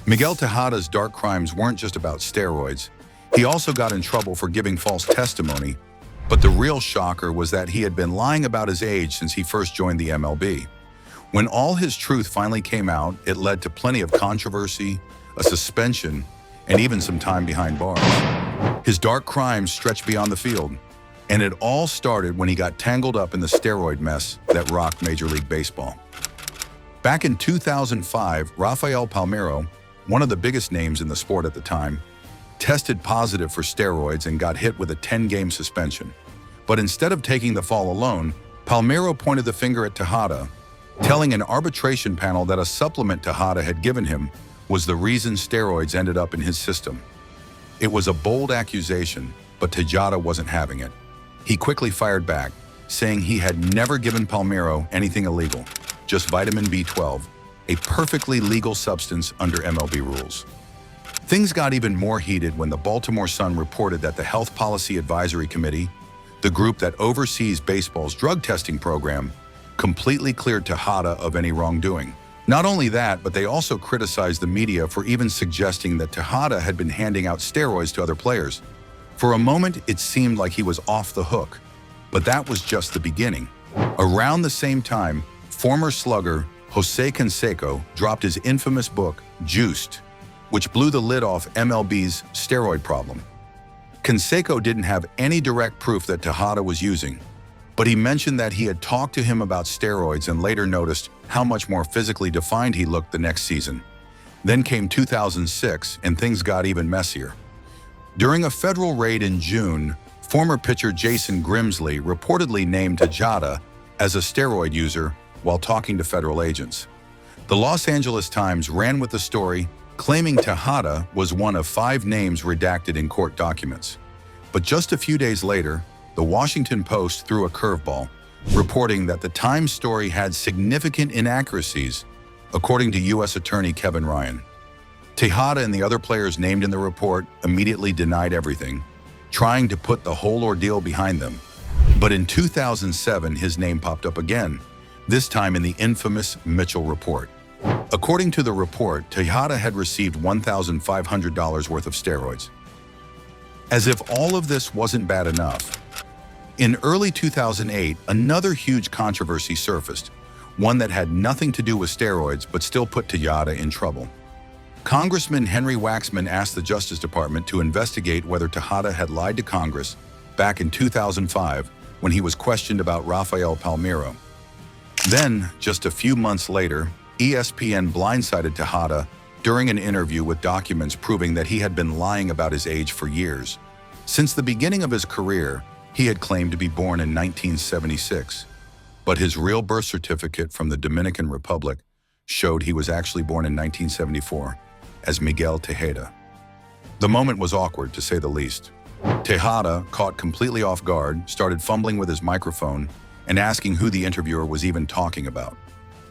Miguel Tejada's dark crimes weren't just about steroids. He also got in trouble for giving false testimony, but the real shocker was that he had been lying about his age since he first joined the MLB. When all his truth finally came out, it led to plenty of controversy, a suspension, and even some time behind bars. His dark crimes stretched beyond the field, and it all started when he got tangled up in the steroid mess that rocked Major League Baseball. Back in 2005, Rafael Palmeiro, one of the biggest names in the sport at the time, tested positive for steroids and got hit with a 10-game suspension. But instead of taking the fall alone, Palmeiro pointed the finger at Tejada, telling an arbitration panel that a supplement Tejada had given him was the reason steroids ended up in his system. It was a bold accusation, but Tejada wasn't having it. He quickly fired back, saying he had never given Palmeiro anything illegal, just vitamin B12, a perfectly legal substance under MLB rules. Things got even more heated when the Baltimore Sun reported that the Health Policy Advisory Committee, the group that oversees baseball's drug testing program, completely cleared Tejada of any wrongdoing. Not only that, but they also criticized the media for even suggesting that Tejada had been handing out steroids to other players. For a moment, it seemed like he was off the hook, but that was just the beginning. Around the same time, former slugger Jose Canseco dropped his infamous book, Juiced, which blew the lid off MLB's steroid problem. Canseco didn't have any direct proof that Tejada was using, but he mentioned that he had talked to him about steroids and later noticed how much more physically defined he looked the next season. Then came 2006, and things got even messier. During a federal raid in June, former pitcher Jason Grimsley reportedly named Tejada as a steroid user while talking to federal agents. The Los Angeles Times ran with the story, claiming Tejada was one of 5 names redacted in court documents. But just a few days later, the Washington Post threw a curveball, reporting that the Times story had significant inaccuracies, according to U.S. Attorney Kevin Ryan. Tejada and the other players named in the report immediately denied everything, trying to put the whole ordeal behind them. But in 2007, his name popped up again, this time in the infamous Mitchell report. According to the report, Tejada had received $1,500 worth of steroids. As if all of this wasn't bad enough, in early 2008, another huge controversy surfaced, one that had nothing to do with steroids but still put Tejada in trouble. Congressman Henry Waxman asked the Justice Department to investigate whether Tejada had lied to Congress back in 2005 when he was questioned about Rafael Palmeiro. Then, just a few months later, ESPN blindsided Tejada during an interview with documents proving that he had been lying about his age for years. Since the beginning of his career, he had claimed to be born in 1976, but his real birth certificate from the Dominican Republic showed he was actually born in 1974 as Miguel Tejada. The moment was awkward, to say the least. Tejada, caught completely off guard, started fumbling with his microphone and asking who the interviewer was even talking about.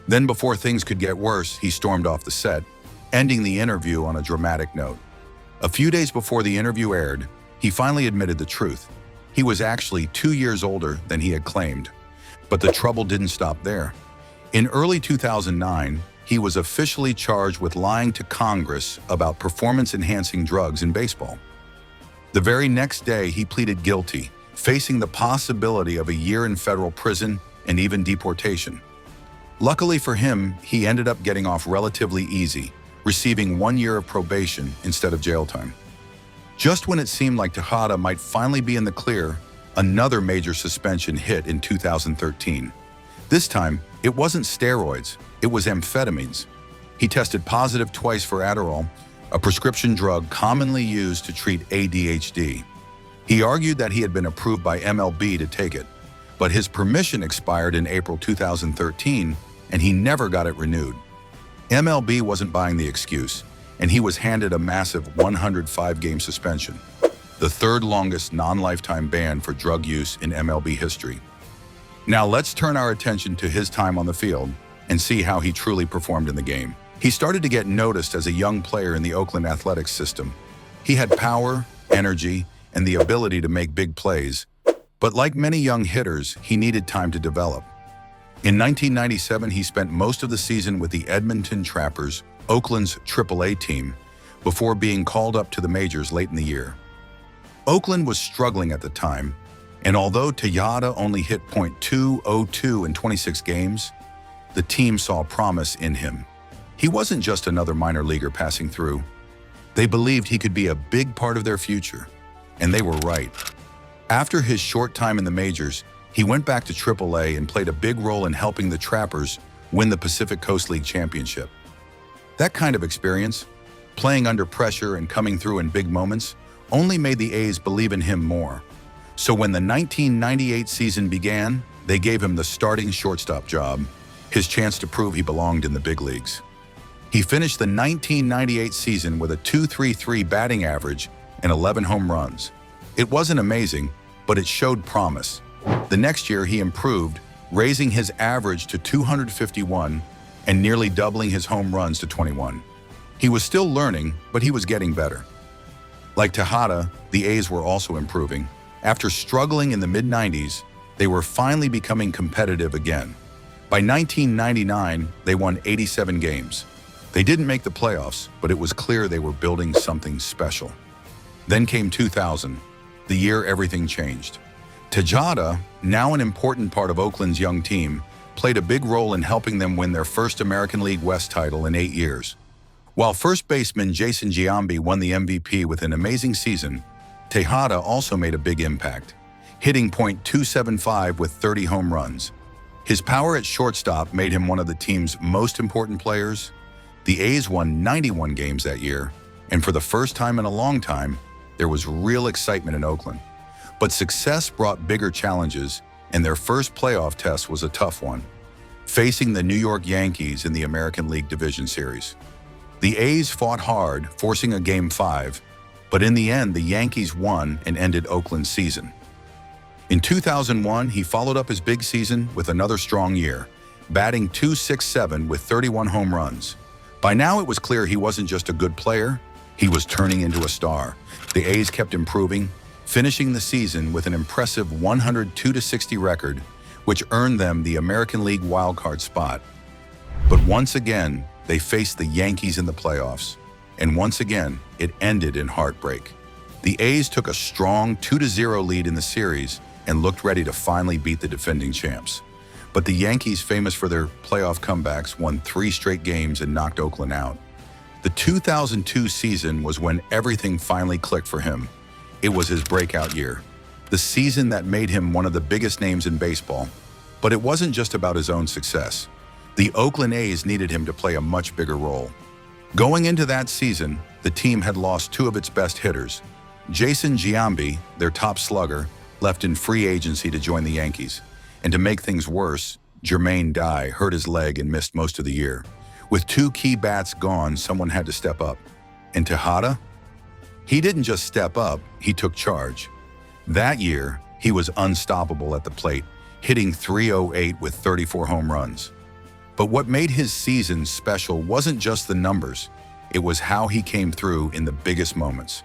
Then, before things could get worse, he stormed off the set, ending the interview on a dramatic note. A few days before the interview aired, he finally admitted the truth. He was actually 2 years older than he had claimed. But the trouble didn't stop there. In early 2009, he was officially charged with lying to Congress about performance-enhancing drugs in baseball. The very next day, he pleaded guilty, facing the possibility of a year in federal prison and even deportation. Luckily for him, he ended up getting off relatively easy, receiving 1 year of probation instead of jail time. Just when it seemed like Tejada might finally be in the clear, another major suspension hit in 2013. This time, it wasn't steroids, it was amphetamines. He tested positive twice for Adderall, a prescription drug commonly used to treat ADHD. He argued that he had been approved by MLB to take it, but his permission expired in April 2013, and he never got it renewed. MLB wasn't buying the excuse, and he was handed a massive 105-game suspension, the 3rd longest non-lifetime ban for drug use in MLB history. Now let's turn our attention to his time on the field and see how he truly performed in the game. He started to get noticed as a young player in the Oakland athletics system. He had power, energy, and the ability to make big plays, but like many young hitters, he needed time to develop. In 1997, he spent most of the season with the Edmonton Trappers, Oakland's AAA team, before being called up to the majors late in the year. Oakland was struggling at the time, and although Tejada only hit .202 in 26 games, the team saw promise in him. He wasn't just another minor leaguer passing through. They believed he could be a big part of their future, and they were right. After his short time in the majors, he went back to AAA and played a big role in helping the Trappers win the Pacific Coast League championship. That kind of experience, playing under pressure and coming through in big moments, only made the A's believe in him more. So when the 1998 season began, they gave him the starting shortstop job, his chance to prove he belonged in the big leagues. He finished the 1998 season with a .233 batting average and 11 home runs. It wasn't amazing, but it showed promise. The next year he improved, raising his average to 251 and nearly doubling his home runs to 21. He was still learning, but he was getting better. Like Tejada, the A's were also improving. After struggling in the mid-90s, they were finally becoming competitive again. By 1999, they won 87 games. They didn't make the playoffs, but it was clear they were building something special. Then came 2000, the year everything changed. Tejada, now an important part of Oakland's young team, played a big role in helping them win their first American League West title in 8 years. While first baseman Jason Giambi won the MVP with an amazing season, Tejada also made a big impact, hitting .275 with 30 home runs. His power at shortstop made him one of the team's most important players. The A's won 91 games that year, and for the first time in a long time, there was real excitement in Oakland. But success brought bigger challenges, and their first playoff test was a tough one, facing the New York Yankees in the American League Division Series. The A's fought hard, forcing a Game 5, but in the end, the Yankees won and ended Oakland's season. In 2001, he followed up his big season with another strong year, batting .267 with 31 home runs. By now, it was clear he wasn't just a good player, he was turning into a star. The A's kept improving, finishing the season with an impressive 102-60 record, which earned them the American League wildcard spot. But once again, they faced the Yankees in the playoffs, and once again, it ended in heartbreak. The A's took a strong 2-0 lead in the series and looked ready to finally beat the defending champs. But the Yankees, famous for their playoff comebacks, won 3 straight games and knocked Oakland out. The 2002 season was when everything finally clicked for him. It was his breakout year, the season that made him one of the biggest names in baseball. But it wasn't just about his own success. The Oakland A's needed him to play a much bigger role. Going into that season, the team had lost 2 of its best hitters. Jason Giambi, their top slugger, left in free agency to join the Yankees. And to make things worse, Jermaine Dye hurt his leg and missed most of the year. With 2 key bats gone, someone had to step up. And Tejada? He didn't just step up, he took charge. That year, he was unstoppable at the plate, hitting .308 with 34 home runs. But what made his season special wasn't just the numbers, it was how he came through in the biggest moments.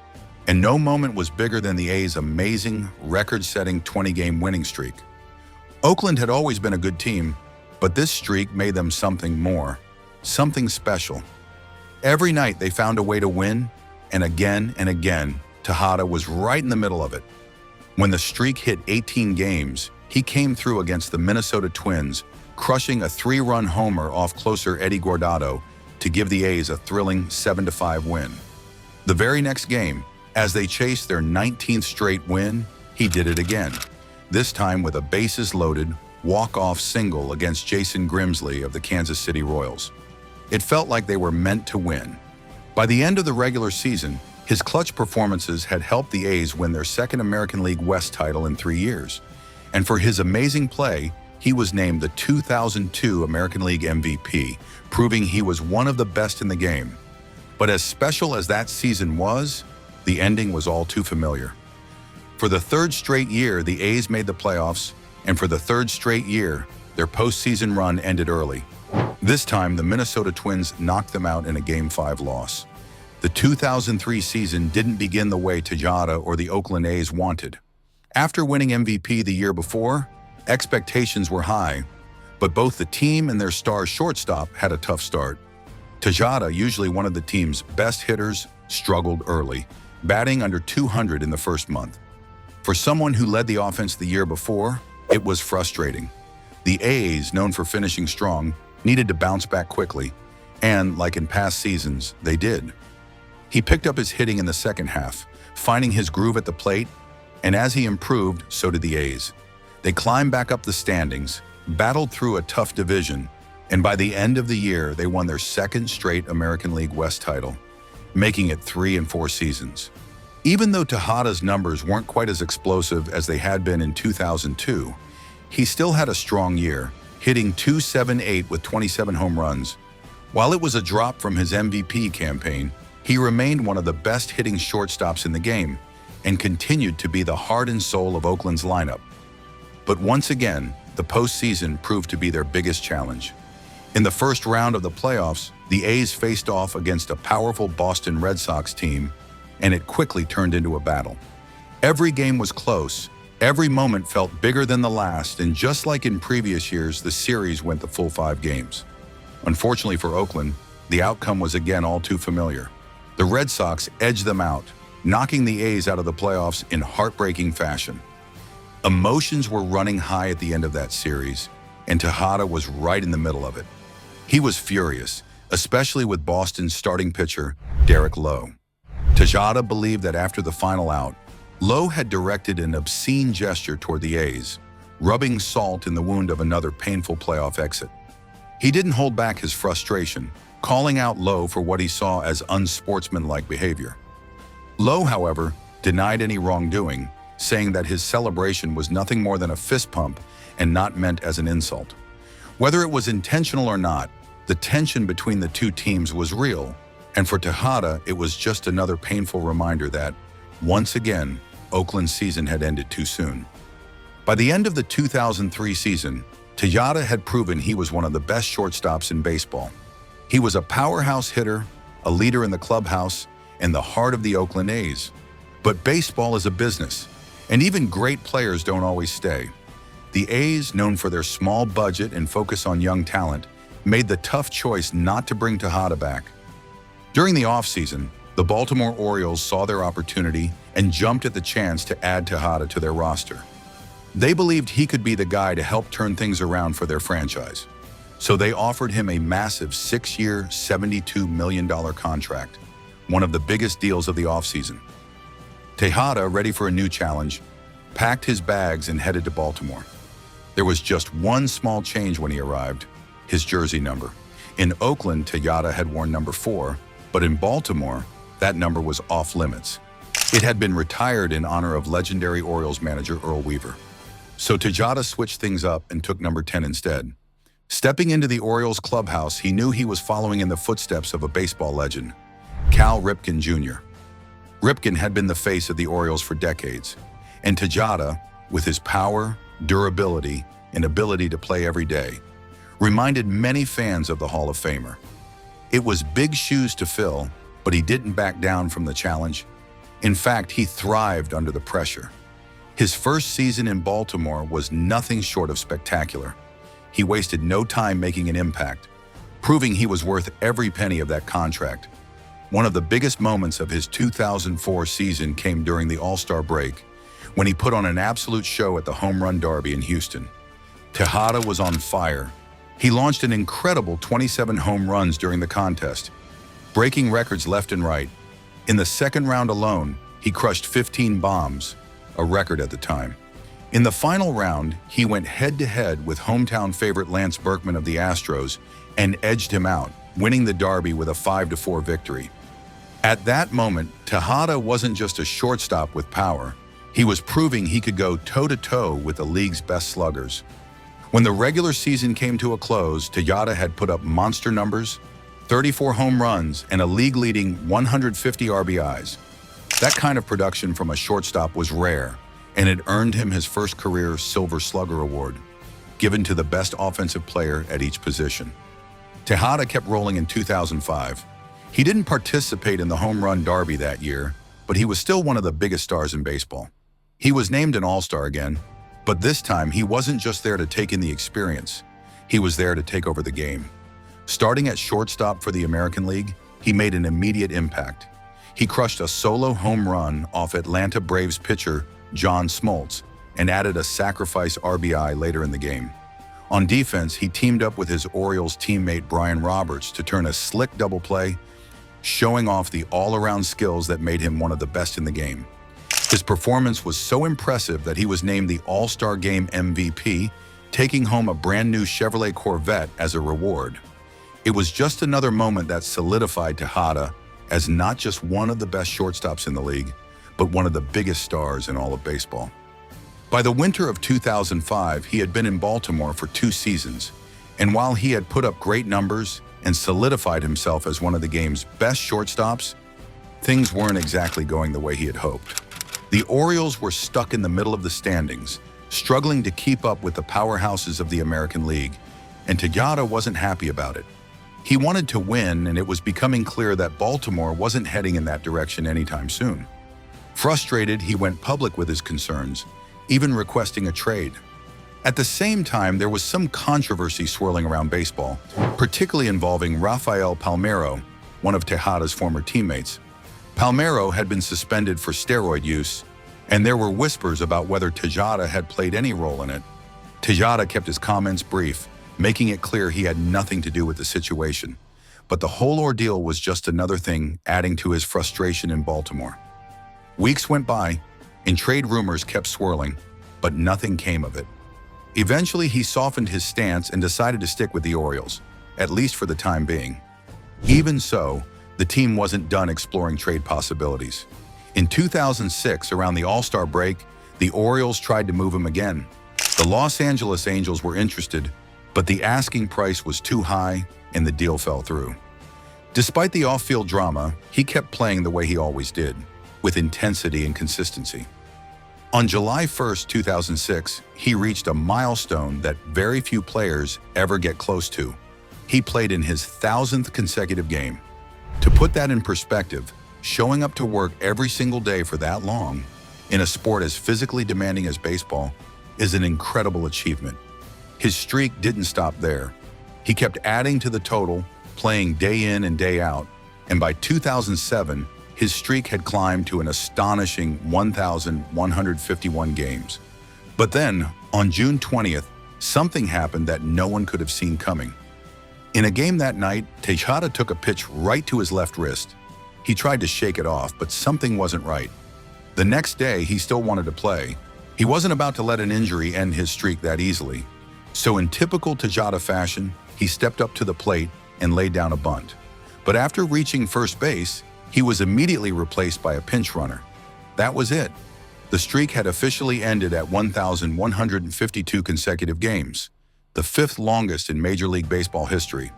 And no moment was bigger than the A's amazing, record-setting 20-game winning streak. Oakland had always been a good team, but this streak made them something more, something special. Every night they found a way to win, and again, Tejada was right in the middle of it. When the streak hit 18 games, he came through against the Minnesota Twins, crushing a 3-run homer off closer Eddie Guardado to give the A's a thrilling 7-5 win. The very next game, as they chased their 19th straight win, he did it again, this time with a bases-loaded, walk-off single against Jason Grimsley of the Kansas City Royals. It felt like they were meant to win. By the end of the regular season, his clutch performances had helped the A's win their second American League West title in 3 years. And for his amazing play, he was named the 2002 American League MVP, proving he was one of the best in the game. But as special as that season was, the ending was all too familiar. For the 3rd straight year, the A's made the playoffs, and for the 3rd straight year, their postseason run ended early. This time, the Minnesota Twins knocked them out in a Game 5 loss. The 2003 season didn't begin the way Tejada or the Oakland A's wanted. After winning MVP the year before, expectations were high, but both the team and their star shortstop had a tough start. Tejada, usually one of the team's best hitters, struggled early, batting under 200 in the first month. For someone who led the offense the year before, it was frustrating. The A's, known for finishing strong, needed to bounce back quickly, and, like in past seasons, they did. He picked up his hitting in the second half, finding his groove at the plate, and as he improved, so did the A's. They climbed back up the standings, battled through a tough division, and by the end of the year, they won their second straight American League West title, making it 3 and 4 seasons. Even though Tejada's numbers weren't quite as explosive as they had been in 2002, he still had a strong year, hitting .278 with 27 home runs. While it was a drop from his MVP campaign, he remained one of the best hitting shortstops in the game and continued to be the heart and soul of Oakland's lineup. But once again, the postseason proved to be their biggest challenge. In the first round of the playoffs, the A's faced off against a powerful Boston Red Sox team, and it quickly turned into a battle. Every game was close, every moment felt bigger than the last, and just like in previous years, the series went the full 5 games. Unfortunately for Oakland, the outcome was again all too familiar. The Red Sox edged them out, knocking the A's out of the playoffs in heartbreaking fashion. Emotions were running high at the end of that series, and Tejada was right in the middle of it. He was furious, especially with Boston's starting pitcher, Derek Lowe. Tejada believed that after the final out, Lowe had directed an obscene gesture toward the A's, rubbing salt in the wound of another painful playoff exit. He didn't hold back his frustration, calling out Lowe for what he saw as unsportsmanlike behavior. Lowe, however, denied any wrongdoing, saying that his celebration was nothing more than a fist pump and not meant as an insult. Whether it was intentional or not, the tension between the two teams was real, and for Tejada, it was just another painful reminder that, once again, Oakland's season had ended too soon. By the end of the 2003 season, Tejada had proven he was one of the best shortstops in baseball. He was a powerhouse hitter, a leader in the clubhouse, and the heart of the Oakland A's. But baseball is a business, and even great players don't always stay. The A's, known for their small budget and focus on young talent, made the tough choice not to bring Tejada back. During the offseason, the Baltimore Orioles saw their opportunity and jumped at the chance to add Tejada to their roster. They believed he could be the guy to help turn things around for their franchise. So they offered him a massive 6-year, $72 million contract, one of the biggest deals of the offseason. Tejada, ready for a new challenge, packed his bags and headed to Baltimore. There was just one small change when he arrived: his jersey number. In Oakland, Tejada had worn number 4, but in Baltimore, that number was off limits. It had been retired in honor of legendary Orioles manager Earl Weaver. So Tejada switched things up and took number 10 instead. Stepping into the Orioles clubhouse, he knew he was following in the footsteps of a baseball legend, Cal Ripken Jr. Ripken had been the face of the Orioles for decades, and Tejada, with his power, durability, and ability to play every day, reminded many fans of the Hall of Famer. It was big shoes to fill, but he didn't back down from the challenge. In fact, he thrived under the pressure. His first season in Baltimore was nothing short of spectacular. He wasted no time making an impact, proving he was worth every penny of that contract. One of the biggest moments of his 2004 season came during the All-Star break, when he put on an absolute show at the Home Run Derby in Houston. Tejada was on fire. He launched an incredible 27 home runs during the contest, breaking records left and right. In the second round alone, he crushed 15 bombs, a record at the time. In the final round, he went head-to-head with hometown favorite Lance Berkman of the Astros and edged him out, winning the Derby with a 5-4 victory. At that moment, Tejada wasn't just a shortstop with power. He was proving he could go toe-to-toe with the league's best sluggers. When the regular season came to a close, Tejada had put up monster numbers, 34 home runs, and a league-leading 150 RBIs. That kind of production from a shortstop was rare, and it earned him his first career Silver Slugger Award, given to the best offensive player at each position. Tejada kept rolling in 2005. He didn't participate in the Home Run Derby that year, but he was still one of the biggest stars in baseball. He was named an All-Star again, but this time he wasn't just there to take in the experience. He was there to take over the game. Starting at shortstop for the American League, he made an immediate impact. He crushed a solo home run off Atlanta Braves pitcher John Smoltz and added a sacrifice RBI later in the game. On defense, he teamed up with his Orioles teammate Brian Roberts to turn a slick double play, showing off the all-around skills that made him one of the best in the game. His performance was so impressive that he was named the All-Star Game MVP, taking home a brand-new Chevrolet Corvette as a reward. It was just another moment that solidified Tejada as not just one of the best shortstops in the league, but one of the biggest stars in all of baseball. By the winter of 2005, he had been in Baltimore for 2 seasons, and while he had put up great numbers and solidified himself as one of the game's best shortstops, things weren't exactly going the way he had hoped. The Orioles were stuck in the middle of the standings, struggling to keep up with the powerhouses of the American League, and Tejada wasn't happy about it. He wanted to win, and it was becoming clear that Baltimore wasn't heading in that direction anytime soon. Frustrated, he went public with his concerns, even requesting a trade. At the same time, there was some controversy swirling around baseball, particularly involving Rafael Palmeiro, one of Tejada's former teammates. Palmeiro had been suspended for steroid use, and there were whispers about whether Tejada had played any role in it. Tejada kept his comments brief, making it clear he had nothing to do with the situation. But the whole ordeal was just another thing adding to his frustration in Baltimore. Weeks went by, and trade rumors kept swirling, but nothing came of it. Eventually, he softened his stance and decided to stick with the Orioles, at least for the time being. Even so, the team wasn't done exploring trade possibilities. In 2006, around the All-Star break, the Orioles tried to move him again. The Los Angeles Angels were interested, but the asking price was too high and the deal fell through. Despite the off-field drama, he kept playing the way he always did, with intensity and consistency. On July 1, 2006, he reached a milestone that very few players ever get close to. He played in his 1,000th consecutive game. To put that in perspective, showing up to work every single day for that long, in a sport as physically demanding as baseball, is an incredible achievement. His streak didn't stop there. He kept adding to the total, playing day in and day out, and by 2007, his streak had climbed to an astonishing 1,151 games. But then, on June 20th, something happened that no one could have seen coming. In a game that night, Tejada took a pitch right to his left wrist. He tried to shake it off, but something wasn't right. The next day, he still wanted to play. He wasn't about to let an injury end his streak that easily. So in typical Tejada fashion, he stepped up to the plate and laid down a bunt. But after reaching first base, he was immediately replaced by a pinch runner. That was it. The streak had officially ended at 1,152 consecutive games, the 5th longest in Major League Baseball history.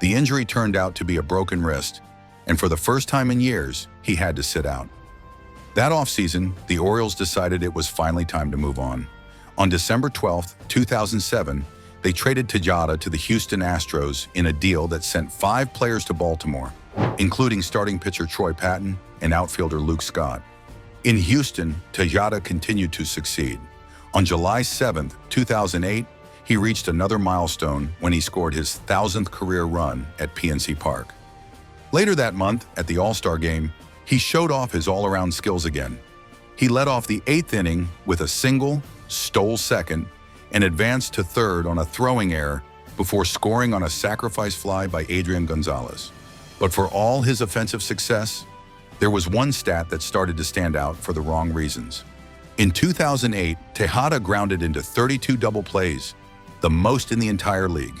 The injury turned out to be a broken wrist, and for the first time in years, he had to sit out. That offseason, the Orioles decided it was finally time to move on. On December 12, 2007, they traded Tejada to the Houston Astros in a deal that sent 5 players to Baltimore, including starting pitcher Troy Patton and outfielder Luke Scott. In Houston, Tejada continued to succeed. On July 7, 2008, he reached another milestone when he scored his 1,000th career run at PNC Park. Later that month, at the All-Star Game, he showed off his all-around skills again. He led off the 8th inning with a single, stole second, and advanced to third on a throwing error before scoring on a sacrifice fly by Adrian Gonzalez. But for all his offensive success, there was one stat that started to stand out for the wrong reasons. In 2008, Tejada grounded into 32 double plays, the most in the entire league.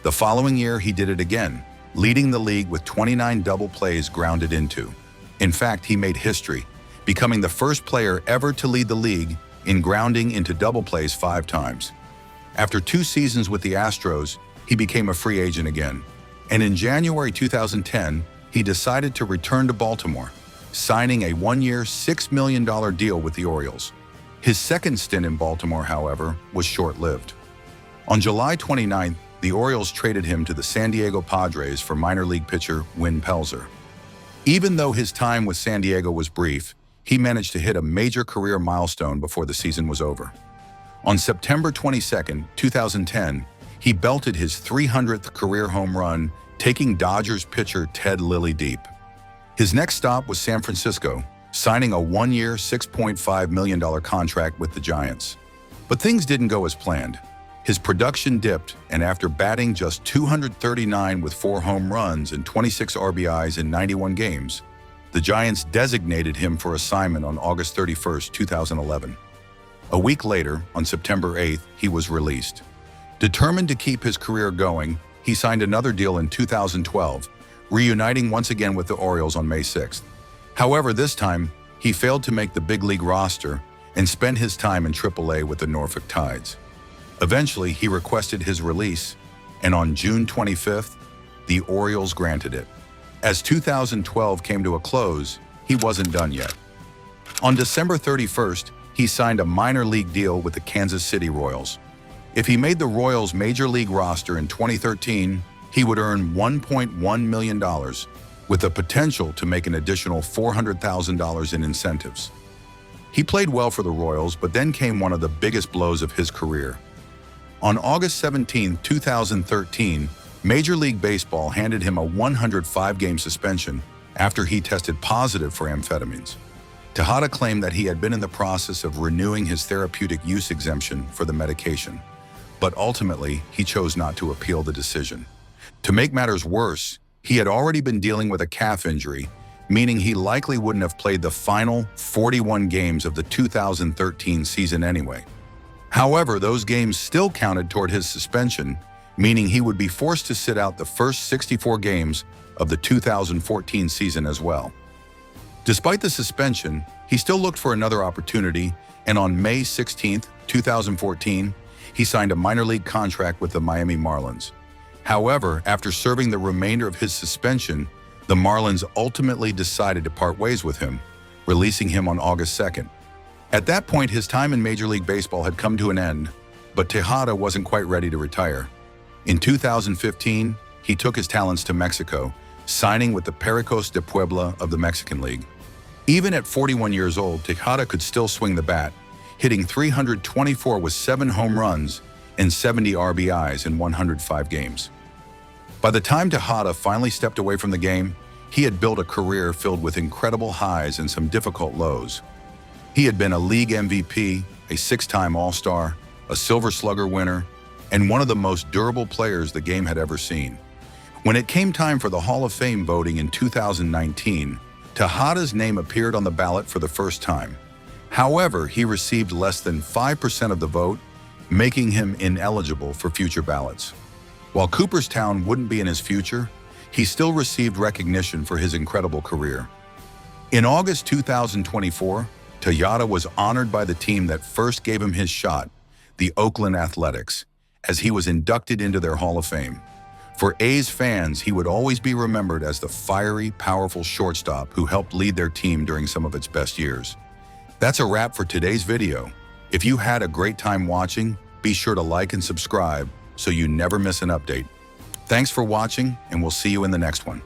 The following year, he did it again, leading the league with 29 double plays grounded into. In fact, he made history, becoming the first player ever to lead the league in grounding into double plays 5 times. After 2 seasons with the Astros, he became a free agent again. And in January 2010, he decided to return to Baltimore, signing a 1-year, $6 million deal with the Orioles. His second stint in Baltimore, however, was short-lived. On July 29th, the Orioles traded him to the San Diego Padres for minor league pitcher Win Pelzer. Even though his time with San Diego was brief, he managed to hit a major career milestone before the season was over. On September 22, 2010, He belted his 300th career home run, taking Dodgers pitcher Ted Lilly deep. His next stop was San Francisco, signing a one-year, $6.5 million contract with the Giants. But things didn't go as planned. His production dipped, and after batting just 239 with 4 home runs and 26 RBIs in 91 games, the Giants designated him for assignment on August 31, 2011. A week later, on September 8th, he was released. Determined to keep his career going, he signed another deal in 2012, reuniting once again with the Orioles on May 6th. However, this time, he failed to make the big league roster and spent his time in AAA with the Norfolk Tides. Eventually, he requested his release, and on June 25th, the Orioles granted it. As 2012 came to a close, he wasn't done yet. On December 31st, he signed a minor league deal with the Kansas City Royals. If he made the Royals' major league roster in 2013, he would earn $1.1 million, with the potential to make an additional $400,000 in incentives. He played well for the Royals, but then came one of the biggest blows of his career. On August 17, 2013, Major League Baseball handed him a 105-game suspension after he tested positive for amphetamines. Tejada claimed that he had been in the process of renewing his therapeutic use exemption for the medication, but ultimately he chose not to appeal the decision. To make matters worse, he had already been dealing with a calf injury, meaning he likely wouldn't have played the final 41 games of the 2013 season anyway. However, those games still counted toward his suspension, meaning he would be forced to sit out the first 64 games of the 2014 season as well. Despite the suspension, he still looked for another opportunity, and on May 16, 2014, he signed a minor league contract with the Miami Marlins. However, after serving the remainder of his suspension, the Marlins ultimately decided to part ways with him, releasing him on August 2nd. At that point, his time in Major League Baseball had come to an end, but Tejada wasn't quite ready to retire. In 2015, he took his talents to Mexico, signing with the Pericos de Puebla of the Mexican League. Even at 41 years old, Tejada could still swing the bat, hitting 324 with 7 home runs and 70 RBIs in 105 games. By the time Tejada finally stepped away from the game, he had built a career filled with incredible highs and some difficult lows. He had been a league MVP, a 6-time All-Star, a Silver Slugger winner, and one of the most durable players the game had ever seen. When it came time for the Hall of Fame voting in 2019, Tejada's name appeared on the ballot for the first time. However, he received less than 5% of the vote, making him ineligible for future ballots. While Cooperstown wouldn't be in his future, he still received recognition for his incredible career. In August 2024, Tejada was honored by the team that first gave him his shot, the Oakland Athletics, as he was inducted into their Hall of Fame. For A's fans, he would always be remembered as the fiery, powerful shortstop who helped lead their team during some of its best years. That's a wrap for today's video. If you had a great time watching, be sure to like and subscribe so you never miss an update. Thanks for watching, and we'll see you in the next one.